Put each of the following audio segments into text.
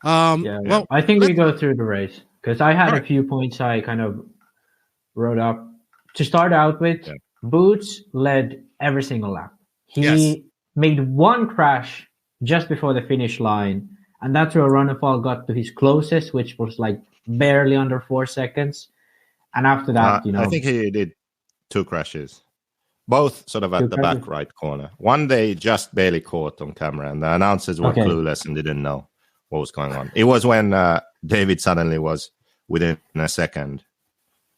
Well, I think we go through the race because I had a few points I kind of wrote up. To start out with, Boots led every single lap. He made one crash just before the finish line, and that's where Ronnefalk got to his closest, which was like barely under 4 seconds. And after that, I think he did 2 crashes, both sort of at the back right corner. One they just barely caught on camera, and the announcers were clueless and didn't know what was going on. It was when David suddenly was within a second,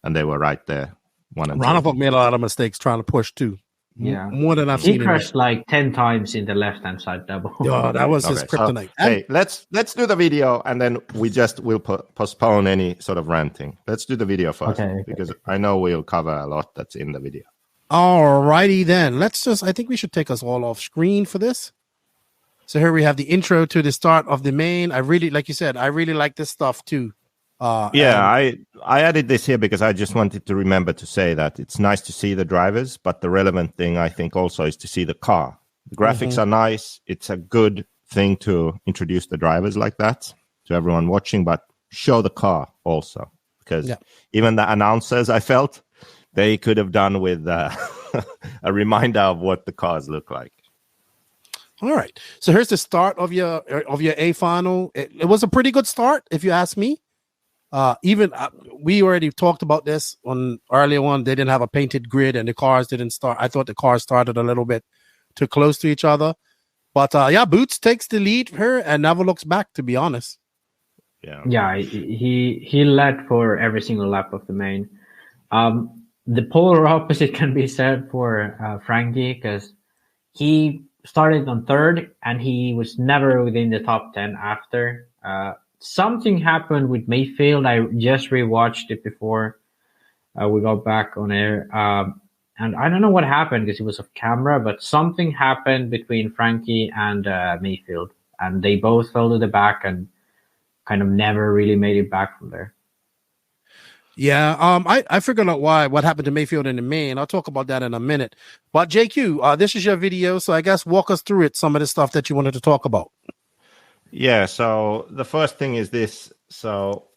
and they were right there. Ronnefalk made a lot of mistakes trying to push too. Yeah, more than I've seen. He crashed like 10 times in the left-hand side double. Oh, that was his kryptonite. So, hey, let's do the video, and then we'll postpone any sort of ranting. Let's do the video first, because I know we'll cover a lot that's in the video. All righty then. I think we should take us all off screen for this. So here we have the intro to the start of the main. I really, like you said, I really like this stuff too. I added this here because I just wanted to remember to say that it's nice to see the drivers, but the relevant thing I think also is to see the car. The graphics are nice. It's a good thing to introduce the drivers like that to everyone watching, but show the car also, because even the announcers, I felt they could have done with a reminder of what the cars look like. All right. So here's the start of your A final. It was a pretty good start, if you ask me. We already talked about this on earlier one. They didn't have a painted grid and the cars didn't start. I thought the cars started a little bit too close to each other. But Boots takes the lead here and never looks back, to be honest. Yeah, he led for every single lap of the main. The polar opposite can be said for Frankie, because he started on third and he was never within the top 10 after. Something happened with Mayfield. I just rewatched it before we got back on air. And I don't know what happened because it was off camera, but something happened between Frankie and Mayfield. And they both fell to the back and kind of never really made it back from there. Yeah, I figured out what happened to Mayfield in the main. I'll talk about that in a minute. But JQ, this is your video, so I guess walk us through it, some of the stuff that you wanted to talk about. Yeah, so the first thing is this. So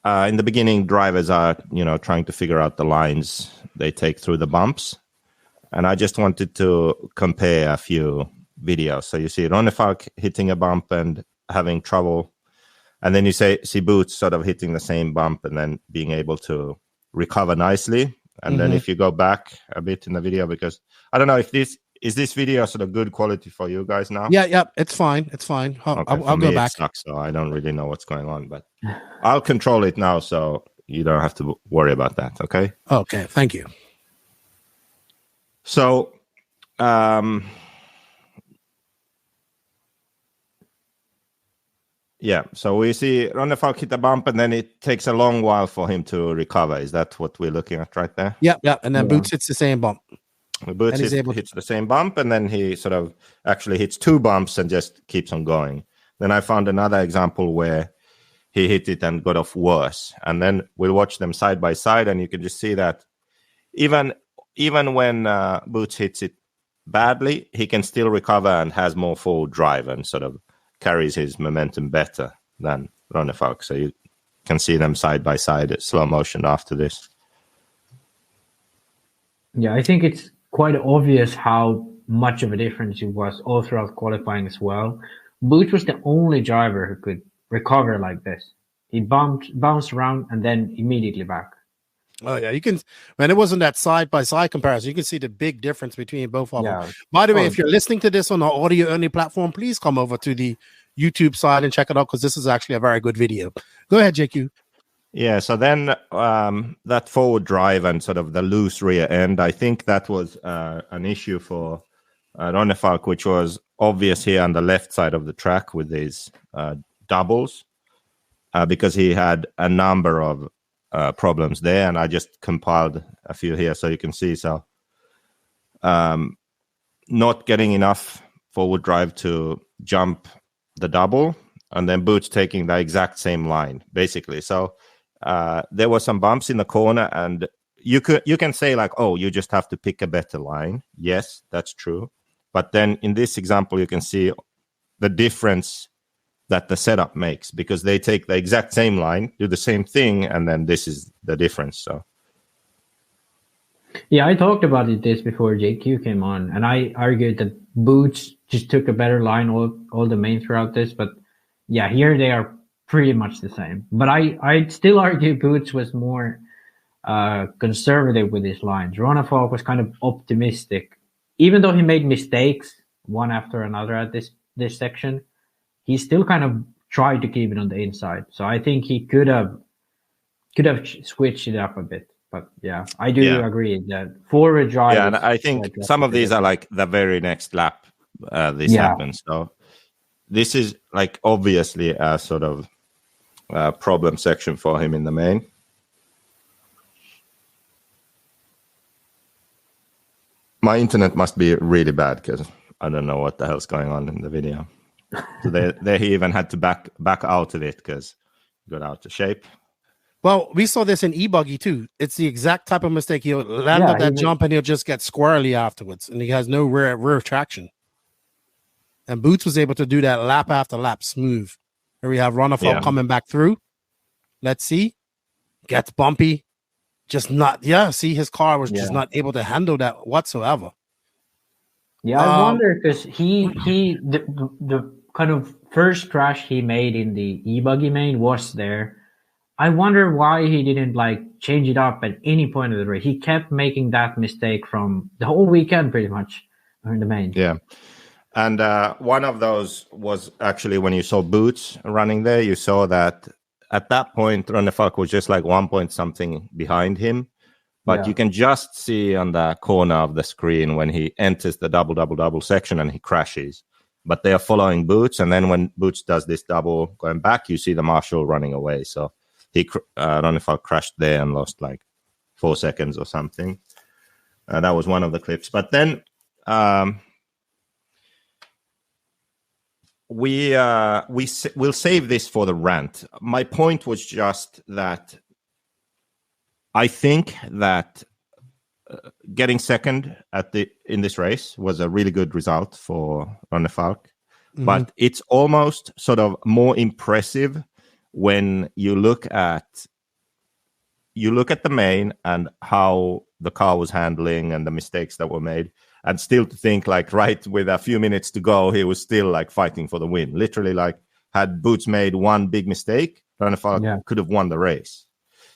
in the beginning, drivers are, trying to figure out the lines they take through the bumps. And I just wanted to compare a few videos. So you see Ronnefalk hitting a bump and having trouble. And then you see Boots sort of hitting the same bump and then being able to recover nicely. And then if you go back a bit in the video, because I don't know if this video sort of good quality for you guys now. Yeah, it's fine. It's fine. I'll go back. It sucks, so I don't really know what's going on, but I'll control it now, so you don't have to worry about that. Okay. Okay. Thank you. So, so we see Ronnefalk hit a bump, and then it takes a long while for him to recover. Is that what we're looking at right there? Yeah. And then Boots hits the same bump. Boots hits the same bump, and then he sort of actually hits 2 bumps and just keeps on going. Then I found another example where he hit it and got off worse. And then we'll watch them side by side, and you can just see that even when Boots hits it badly, he can still recover and has more forward drive and sort of carries his momentum better than Ronnefalk. So you can see them side by side at slow motion after this. Yeah, I think it's quite obvious how much of a difference it was all throughout qualifying as well. Boots was the only driver who could recover like this. He bounced around and then immediately back. Oh yeah, you can. When it wasn't that side-by-side comparison, you can see the big difference between both of them. Yeah. By the way, if you're listening to this on our audio-only platform, please come over to the YouTube side and check it out, because this is actually a very good video. Go ahead, JQ. Yeah, so then that forward drive and sort of the loose rear end, I think that was an issue for Ronnefalk, which was obvious here on the left side of the track with these doubles, because he had a number of problems there, and I just compiled a few here so you can see. So not getting enough forward drive to jump the double, and then Boots taking the exact same line, basically. So there were some bumps in the corner, and you can say like, oh, you just have to pick a better line. Yes, that's true. But then in this example, you can see the difference that the setup makes, because they take the exact same line, do the same thing, and then this is the difference. So yeah, I talked about this before JQ came on, and I argued that Boots just took a better line all the main throughout this, but yeah, here they are pretty much the same. But I still argue Boots was more conservative with his lines. Ronnefalk was kind of optimistic, even though he made mistakes one after another at this section. He still kind of tried to keep it on the inside. So I think he could have switched it up a bit. But yeah, I do agree that forward drive. Yeah, and I think some of these are like the very next lap this happens. So this is like obviously a sort of problem section for him in the main. My internet must be really bad because I don't know what the hell's going on in the video. So there he even had to back out of it because he got out of shape. Well, we saw this in e-buggy too. It's the exact type of mistake. He'll land on that jump and he'll just get squirrely afterwards, and he has no rear traction. And Boots was able to do that lap after lap smooth. Here we have Ronnefalk coming back through. Let's see. Gets bumpy. Just not, see, his car was just not able to handle that whatsoever. Yeah, I wonder because the kind of first crash he made in the e-buggy main was there. I wonder why he didn't like change it up at any point of the race. He kept making that mistake from the whole weekend, pretty much, in the main. Yeah, and one of those was actually when you saw Boots running there. You saw that at that point, Ronnefalk was just like 1 point something behind him. But you can just see on the corner of the screen when he enters the double section and he crashes. But they are following Boots, and then when Boots does this double going back, you see the marshal running away. So Ronnefalk crashed there and lost like 4 seconds or something. That was one of the clips. But then we'll save this for the rant. My point was just that I think that getting second in this race was a really good result for Ronnefalk, but it's almost sort of more impressive when you look at the main and how the car was handling and the mistakes that were made, and still to think like right with a few minutes to go, he was still like fighting for the win. Literally, like had Boots made one big mistake, Ronnefalk could have won the race.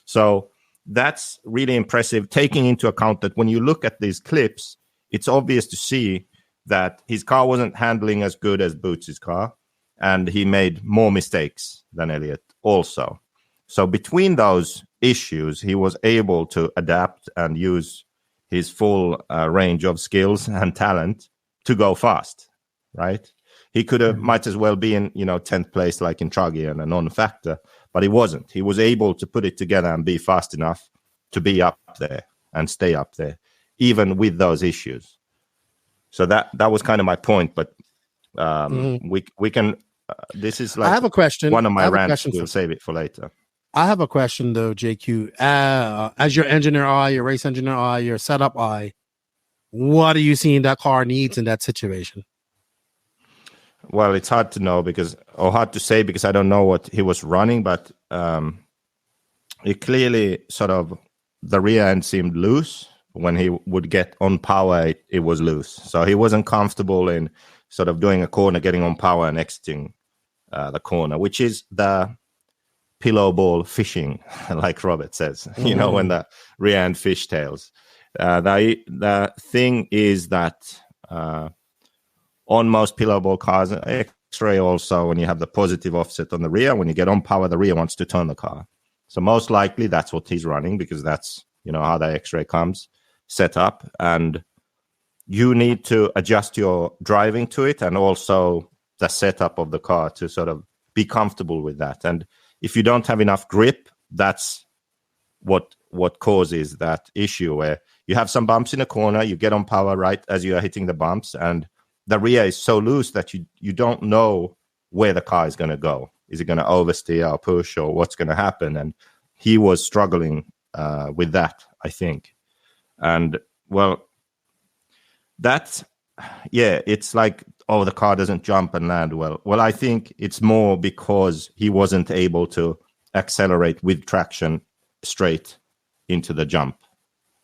So that's really impressive, taking into account that when you look at these clips, it's obvious to see that his car wasn't handling as good as Boots' car, and he made more mistakes than Elliott also. So between those issues, he was able to adapt and use his full range of skills and talent to go fast, right? He could have might as well be in 10th place like in Traggy and a non-factor, but he wasn't. He was able to put it together and be fast enough to be up there and stay up there, even with those issues. So that was kind of my point. But we can. This is like I have a question. One of my rants. We'll save it for later. I have a question though, JQ. As your engineer eye, your race engineer eye, your setup eye, what are you seeing that car needs in that situation? Well, it's hard to know hard to say because I don't know what he was running, but it clearly sort of the rear end seemed loose. When he would get on power, it was loose. So he wasn't comfortable in sort of doing a corner, getting on power and exiting the corner, which is the pillow ball fishing, like Robert says, when the rear end fishtails. The thing is that on most pillow ball cars, X-Ray also, when you have the positive offset on the rear, when you get on power, the rear wants to turn the car. So most likely that's what he's running, because that's how the X-Ray comes set up, and you need to adjust your driving to it and also the setup of the car to sort of be comfortable with that. And if you don't have enough grip, that's what causes that issue where you have some bumps in a corner, you get on power right as you are hitting the bumps, and the rear is so loose that you don't know where the car is going to go. Is it going to oversteer or push, or what's going to happen? And he was struggling with that, I think. And well, it's like oh, the car doesn't jump and land well. Well, I think it's more because he wasn't able to accelerate with traction straight into the jump.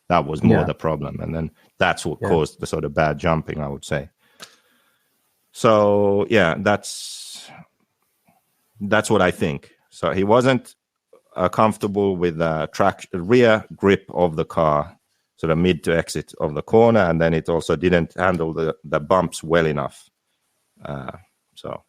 That was more the problem. And then that's what caused the sort of bad jumping, I would say. So, yeah, that's what I think. So he wasn't comfortable with the rear grip of the car, sort of mid to exit of the corner, and then it also didn't handle the bumps well enough. So